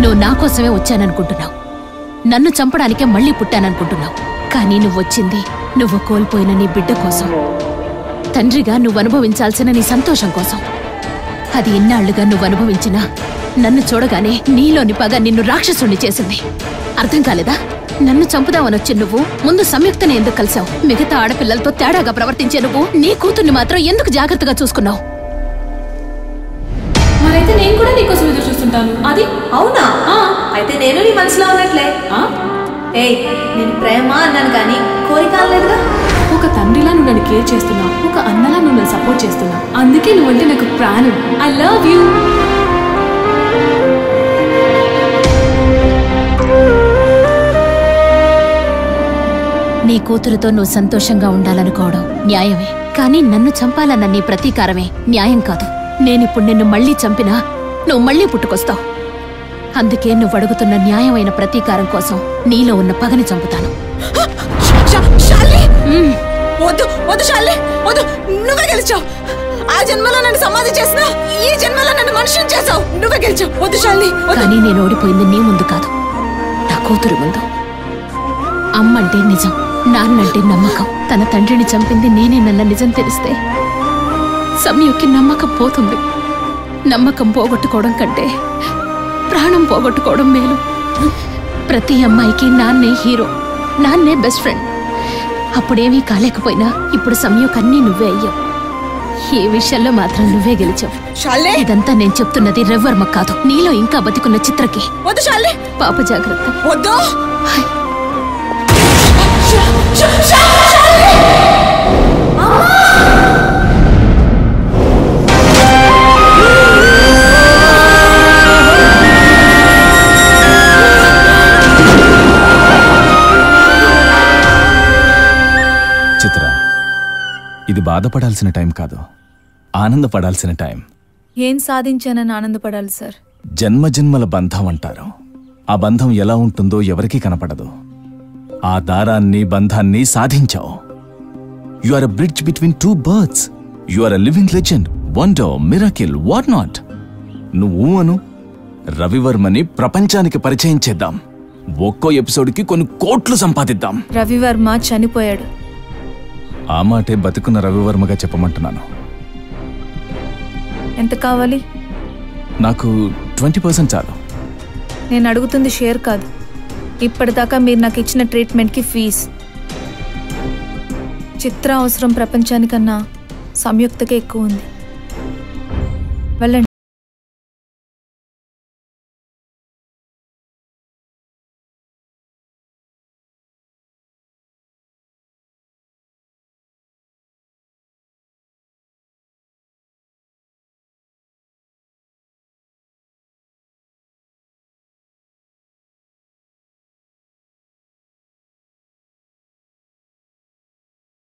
నువ్వు నా కోసమే వచ్చాననుకుంటున్నావు. నన్ను చంపడానికే మళ్ళీ పుట్టాననుకుంటున్నావు. కానీ నువ్వొచ్చింది నువ్వు కోల్పోయిన నీ బిడ్డ కోసం, తండ్రిగా నువ్వు అనుభవించాల్సిన నీ సంతోషం కోసం. అది ఇన్నాళ్లుగా నువ్వు అనుభవించినా నన్ను చూడగానే నీలోని పగ నిన్ను రాక్షసుణ్ణి చేసింది. అర్థం కాలేదా? నన్ను చంపుదామనొచ్చి నువ్వు ముందు సంయుక్తని ఎందుకు కలిసావు? మిగతా ఆడపిల్లలతో తేడాగా ప్రవర్తించే నువ్వు నీ కూతుర్ని మాత్రం ఎందుకు జాగ్రత్తగా చూసుకున్నావు? మరైతే నేను కూడా నీకోసం ఎదురు చూస్తుంటాను. అది అవునా? అయితే నేను నీ మనసులో ఉన్నట్లే. ఏయ్, నేను ప్రేమ అన్నాను కానీ కోరిక అనలేదుగా. ఒక తండ్రిలా నువ్వు నన్ను కేర్ చేస్తున్నావు, ఒక అన్నలా నువ్వు నన్ను సపోర్ట్ చేస్తున్నావు. అందుకే నువ్వంటే నాకు ప్రాణం. I love you. నీ కూతురుతో నువ్వు సంతోషంగా ఉండాలనుకోవడం న్యాయమే, కానీ నన్ను చంపాలన్న నీ ప్రతీకారమే న్యాయం కాదు. నేనిప్పుడు నిన్ను మళ్లీ చంపినా నువ్వు మళ్లీ పుట్టుకొస్తావు. అందుకే నువ్వు అడుగుతున్న న్యాయమైన ప్రతీకారం కోసం నీలో ఉన్న పగని చంపుతాను. నువ్వే గెలిచావు. ఆ జన్మలో నన్ను సమాధి చేసినా ఈ జన్మలో నన్ను మనుషుని చేసావు. నువ్వే గెలిచావు. వద్దు శాలిని. కానీ నేను ఓడిపోయింది నీ ముందు కాదు, నా కూతురు ముందు. అమ్మంటే నిజం, నాన్నంటే నమ్మకం. తన తండ్రిని చంపింది నేనేనన్న నిజం తెలిస్తే సంయుక్కి నమ్మకం పోతుంది. నమ్మకం పోగొట్టుకోవడం కంటే ప్రాణం పోగొట్టుకోవడం మేలు. ప్రతి అమ్మాయికి నాన్నే హీరో, నాన్నే బెస్ట్ ఫ్రెండ్. అప్పుడేమీ కాలేకపోయినా ఇప్పుడు సంయుక్ అన్నీ నువ్వే అయ్యావు. ఏ విషయంలో మాత్రం నువ్వే గెలిచావు. ఇదంతా నేను చెప్తున్నది రవివర్మ కాదు, నీలో ఇంకా బతికున్న చిత్రకి. పాప జాగ్రత్త. చిత్ర, ఇది బాధపడాల్సిన టైం కాదు, ఆనందపడాల్సిన టైం. ఏం సాధించానని ఆనందపడాలి సార్? జన్మ జన్మల బంధం అంటారు. ఆ బంధం ఎలా ఉంటుందో ఎవరికీ కనపడదు. ఆ దారాన్ని, బంధాన్ని సాధించావు. You are a bridge between two birds. You are a living legend, wonder, miracle, what not. నువ్వు అను, రవివర్మని ప్రపంచానికి పరిచయం చేద్దాం. ఒక్కో ఎపిసోడ్కి కొన్ని కోట్లు సంపాదిద్దాం. రవివర్మ చనిపోయాడు. ఆ మాటే బతుకున్న రవివర్మగా చెప్పమంటున్నాను. ఎంత కావాలి? నాకు 20% చాలు. నేను అడుగుతుంది షేర్ కాదు, ఇప్పటిదాకా మీరు నాకు ఇచ్చిన ట్రీట్మెంట్కి ఫీజు. చిత్ర అవసరం ప్రపంచానికన్నా సంయుక్తకే ఎక్కువ ఉంది. వెళ్ళండి.